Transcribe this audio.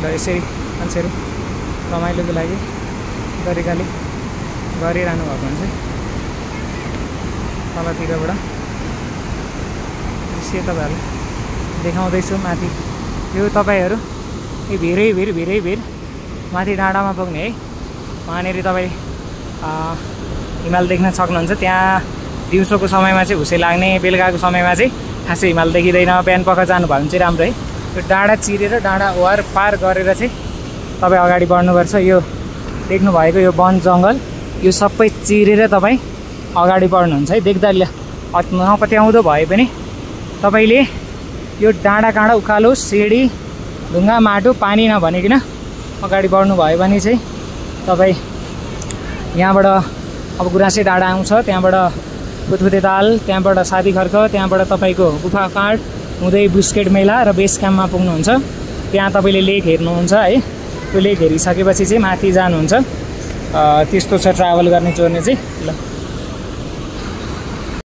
ल यसरी मान्छेहरू रमाइलोको लागि तरिकाले गरिरहनु भएको हुन्छ तलतिरबाट दृश्य तपाईँहरूलाई देखाउँदैछु माथि यो तपाईँहरू यो भिरै माथि डाँडामा पुग्ने है वहाँनिर तपाईँ हिमाल देख्न सक्नुहुन्छ त्यहाँ दिउँसोको समयमा चाहिँ हुसे लाग्ने बेलुकाको समयमा चाहिँ खासै हिमाल देखिँदैन बिहान पख जानुभयो भने चाहिँ राम्रो है यो डाँडा चिरेर डाँडा ओहार पार गरेर चाहिँ तपाईँ अगाडि बढ्नुपर्छ यो देख्नुभएको यो वन जङ्गल यो सबै चिरेर तपाईँ अगाडि बढ्नुहुन्छ है देख्दा नपत्याउँदो भए पनि तपाईँले यो डाँडा काँडा उकालो सिँढी ढुङ्गा माटो पानी नभनिकन अगाडि बढ्नु भयो भने चाहिँ तपाईँ यहाँबाट अब गुराँसे डाँडा आउँछ त्यहाँबाट कुतकुते ताल त्यहाँबाट सादी खर्क त्यहाँबाट तपाईँको गुफा फाँट हुँदै बुस्केट मेला र बेस क्याम्पमा पुग्नुहुन्छ त्यहाँ तपाईँले लेक हेर्नुहुन्छ है त्यो लेक हेरिसकेपछि चाहिँ माथि जानुहुन्छ त्यस्तो छ ट्राभल गर्ने चोर्ने चाहिँ ल